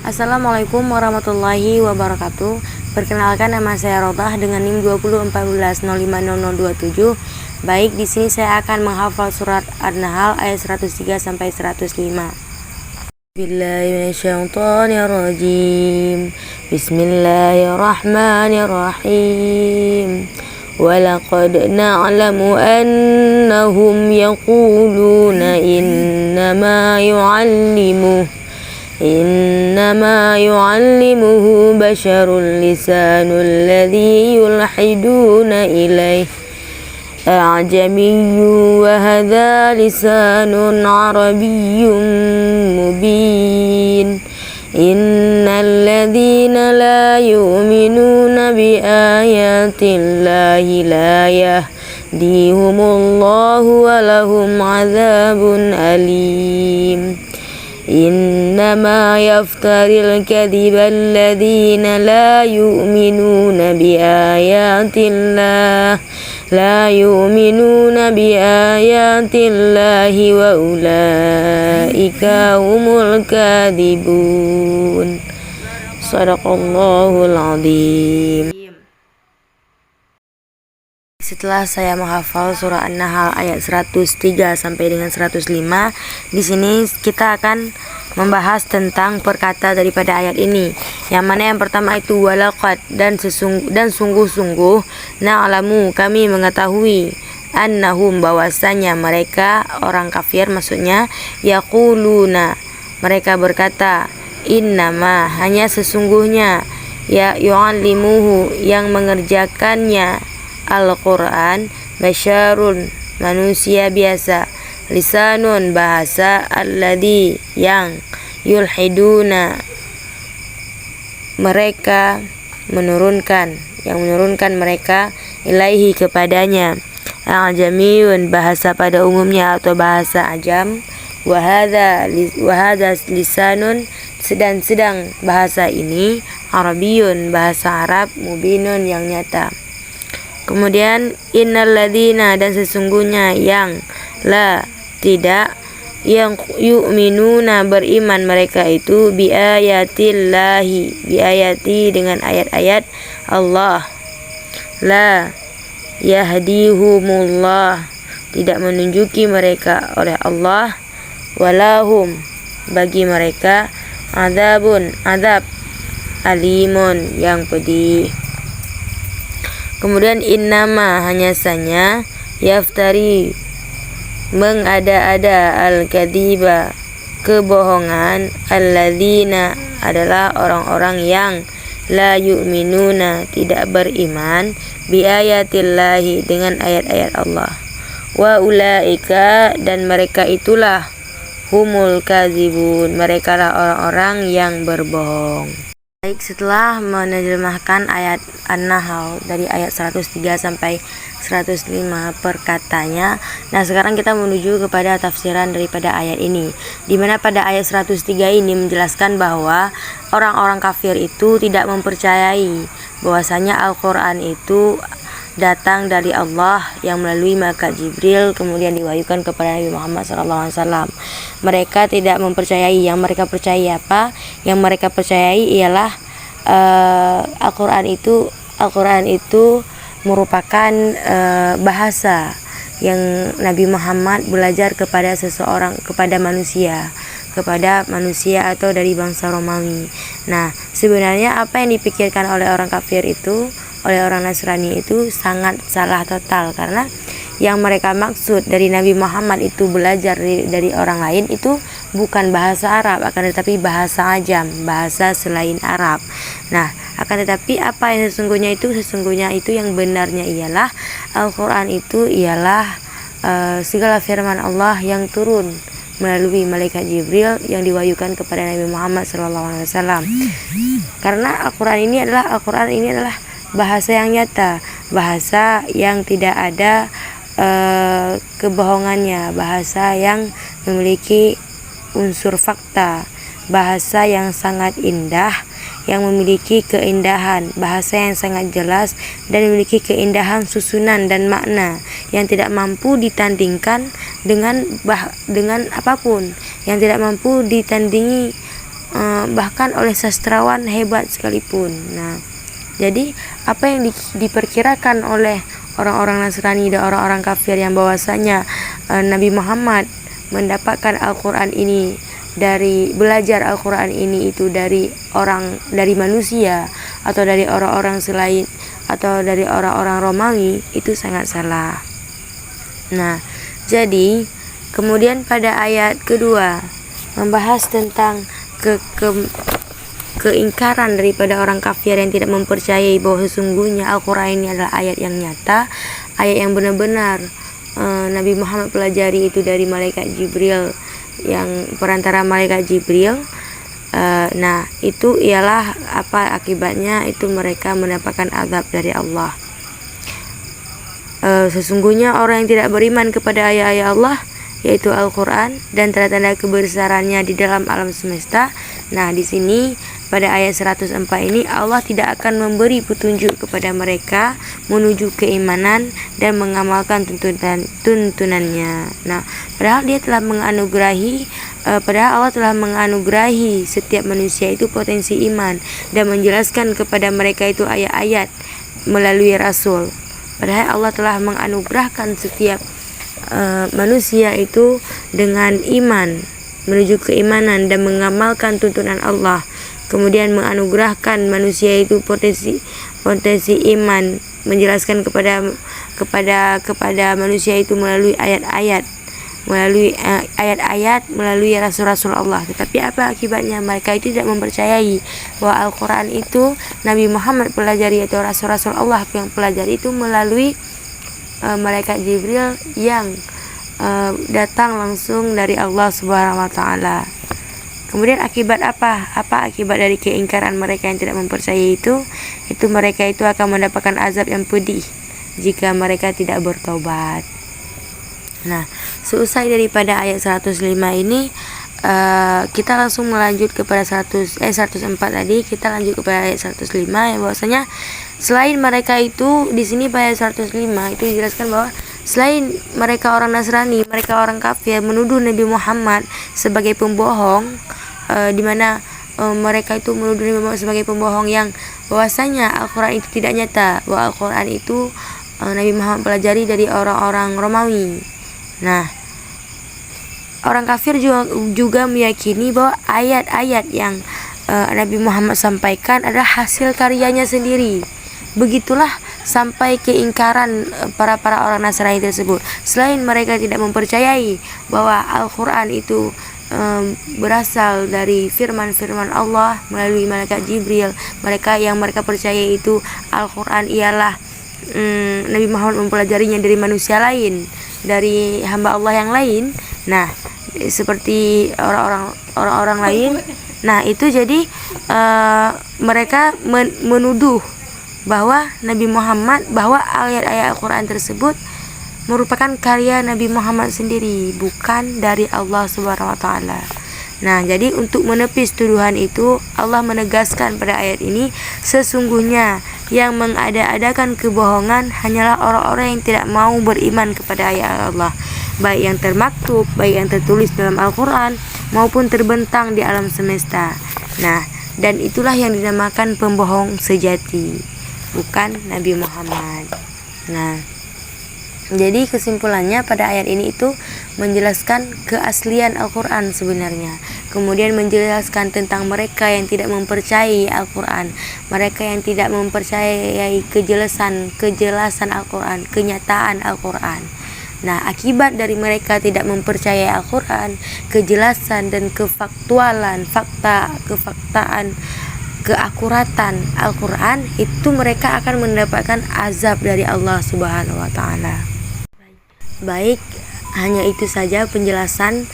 Assalamualaikum warahmatullahi wabarakatuh. Perkenalkan, nama saya Rodah dengan NIM 2014050027. Baik, di sini saya akan menghafal surat An-Nahl ayat 103 sampai 105. Bismillahirrahmanirrahim. Bismillahirrahmanirrahim. Walaqad na'lamu annahum yaquluna إنما يعلمه بشر لسان الذي يلحدون إليه أعجمي وهذا لسان عربي مبين إن الذين لا يؤمنون بآيات الله لا يهديهم الله ولهم عذاب أليم إنما يفتري الكذب الذين لا يؤمنون بآيات الله وأولئك هم الكاذبون. Shadaqallahul Azim. Setelah saya menghafal surah An-Nahl ayat 103 sampai dengan 105, di sini kita akan membahas tentang perkata daripada ayat ini. Yang mana yang pertama itu walaqad, dan sungguh-sungguh, na'lamu, kami mengetahui, annahum, bahwasanya mereka orang kafir, maksudnya yaquluna, mereka berkata, innama, hanya sesungguhnya, ya yu'allimuhu, yang mengerjakannya Al-Quran, basyarun, manusia biasa, lisanun, bahasa, alladhi, yang, yulhiduna, mereka menurunkan mereka, ilaihi, kepadanya, a'jamiyun, bahasa pada umumnya atau bahasa ajam, wahada lisanun, sedang bahasa ini, arabiyun, bahasa Arab, mubinun, yang nyata. Kemudian innalladzina, dan sesungguhnya yang, la, tidak, yang yu'minuna, beriman mereka itu, biayatillahi, biayati, dengan ayat-ayat Allah, la yahdihumullah, tidak menunjuki mereka oleh Allah, walahum, bagi mereka, azab, alimun, yang pedih. Kemudian innama, hanya saja, yaftari, mengada-ada, al-kadhiba, kebohongan, alladzina, adalah orang-orang yang, la yu'minuna, tidak beriman, biayatillahi, dengan ayat-ayat Allah, wa ulaika, dan mereka itulah, humul kadzibun, mereka lah orang-orang yang berbohong. Baik, setelah menerjemahkan ayat An-Nahl dari ayat 103 sampai 105 perkatanya, nah sekarang kita menuju kepada tafsiran daripada ayat ini, di mana pada ayat 103 ini menjelaskan bahwa orang-orang kafir itu tidak mempercayai bahwasanya Al-Quran itu datang dari Allah yang melalui malaikat Jibril kemudian diwahyukan kepada Nabi Muhammad SAW. Mereka tidak mempercayai. Yang mereka percayai apa? Yang mereka percayai ialah Al-Quran itu merupakan bahasa yang Nabi Muhammad belajar kepada manusia atau dari bangsa Romawi. Nah, sebenarnya apa yang dipikirkan oleh orang kafir itu, oleh orang Nasrani itu sangat salah total, karena yang mereka maksud dari Nabi Muhammad itu belajar dari orang lain itu bukan bahasa Arab, akan tetapi bahasa ajam, bahasa selain Arab. Nah, akan tetapi apa yang sesungguhnya itu yang benarnya ialah Al-Quran itu ialah segala firman Allah yang turun melalui malaikat Jibril yang diwahyukan kepada Nabi Muhammad SAW. Karena Al-Quran ini adalah bahasa yang nyata, bahasa yang tidak ada kebohongannya, bahasa yang memiliki unsur fakta, bahasa yang sangat indah, yang memiliki keindahan, bahasa yang sangat jelas dan memiliki keindahan susunan dan makna yang tidak mampu ditandingkan dengan apapun, yang tidak mampu ditandingi bahkan oleh sastrawan hebat sekalipun. Nah, jadi apa yang diperkirakan oleh orang-orang Nasrani dan orang-orang kafir yang bahwasanya Nabi Muhammad mendapatkan Al-Quran ini belajar Al-Quran ini itu dari manusia atau dari orang-orang selain atau dari orang-orang Romawi, itu sangat salah. Nah, jadi kemudian pada ayat kedua membahas tentang keingkaran daripada orang kafir yang tidak mempercayai bahwa sesungguhnya Al-Quran ini adalah ayat yang nyata, ayat yang benar-benar Nabi Muhammad pelajari itu dari malaikat Jibril, yang perantara malaikat Jibril. Nah, itu ialah apa akibatnya, itu mereka mendapatkan azab dari Allah. Sesungguhnya orang yang tidak beriman kepada ayat-ayat Allah, yaitu Al-Quran dan tanda-tanda kebesarannya di dalam alam semesta. Nah, di sini pada ayat 104 ini Allah tidak akan memberi petunjuk kepada mereka menuju keimanan dan mengamalkan tuntunannya. Nah, padahal Allah telah menganugerahi setiap manusia itu potensi iman dan menjelaskan kepada mereka itu ayat-ayat melalui Rasul. Padahal Allah telah menganugerahkan setiap manusia itu dengan iman, menuju keimanan dan mengamalkan tuntunan Allah. Kemudian menganugerahkan manusia itu potensi iman, menjelaskan kepada manusia itu melalui ayat-ayat, melalui rasul-rasul Allah. Tetapi apa akibatnya? Mereka itu tidak mempercayai bahwa Al-Quran itu Nabi Muhammad pelajari atau rasul-rasul Allah yang pelajari itu melalui malaikat Jibril yang datang langsung dari Allah Subhanahu wa taala. Kemudian akibat apa? Apa akibat dari keingkaran mereka yang tidak mempercayai itu? Itu mereka itu akan mendapatkan azab yang pedih jika mereka tidak bertobat. Nah, seusai daripada ayat 105 ini kita langsung melanjut kepada 104 tadi. Kita lanjut kepada ayat 105 yang bahwasanya selain mereka itu di sini pada ayat 105 itu dijelaskan bahwa selain mereka orang Nasrani, mereka orang kafir menuduh Nabi Muhammad sebagai pembohong, di mana mereka itu menuduh Nabi Muhammad sebagai pembohong yang bahwasanya Al-Quran itu tidak nyata, bahwa Al-Quran itu Nabi Muhammad pelajari dari orang-orang Romawi. Nah, orang kafir juga meyakini bahwa ayat-ayat yang Nabi Muhammad sampaikan adalah hasil karyanya sendiri. Begitulah sampai keingkaran para orang Nasrani tersebut. Selain mereka tidak mempercayai bahwa Al-Quran itu berasal dari firman-firman Allah melalui malaikat Jibril, mereka percaya itu Al-Quran ialah Nabi Muhammad mempelajarinya dari manusia lain, dari hamba Allah yang lain. Nah, seperti orang-orang lain. Nah, itu jadi mereka menuduh bahwa Nabi Muhammad, bahwa ayat-ayat Al-Quran tersebut merupakan karya Nabi Muhammad sendiri, bukan dari Allah Subhanahu wa taala. Nah, jadi untuk menepis tuduhan itu, Allah menegaskan pada ayat ini, sesungguhnya yang mengada-adakan kebohongan hanyalah orang-orang yang tidak mau beriman kepada ayat Allah, baik yang termaktub, baik yang tertulis dalam Al-Quran maupun terbentang di alam semesta. Nah, dan itulah yang dinamakan pembohong sejati, bukan Nabi Muhammad. Nah, jadi kesimpulannya pada ayat ini itu menjelaskan keaslian Al-Quran sebenarnya. Kemudian menjelaskan tentang mereka yang tidak mempercayai Al-Quran, mereka yang tidak mempercayai kejelasan Al-Quran, kenyataan Al-Quran. Nah, akibat dari mereka tidak mempercayai Al-Quran, kejelasan dan kefaktualan, kefaktaan, keakuratan Al-Quran, itu mereka akan mendapatkan azab dari Allah Subhanahu wa taala. Baik, hanya itu saja penjelasan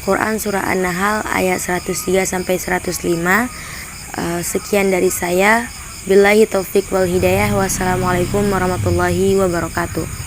Quran surah An-Nahl ayat 103 sampai 105. Sekian dari saya. Billahi taufik wal hidayah. Wassalamualaikum warahmatullahi wabarakatuh.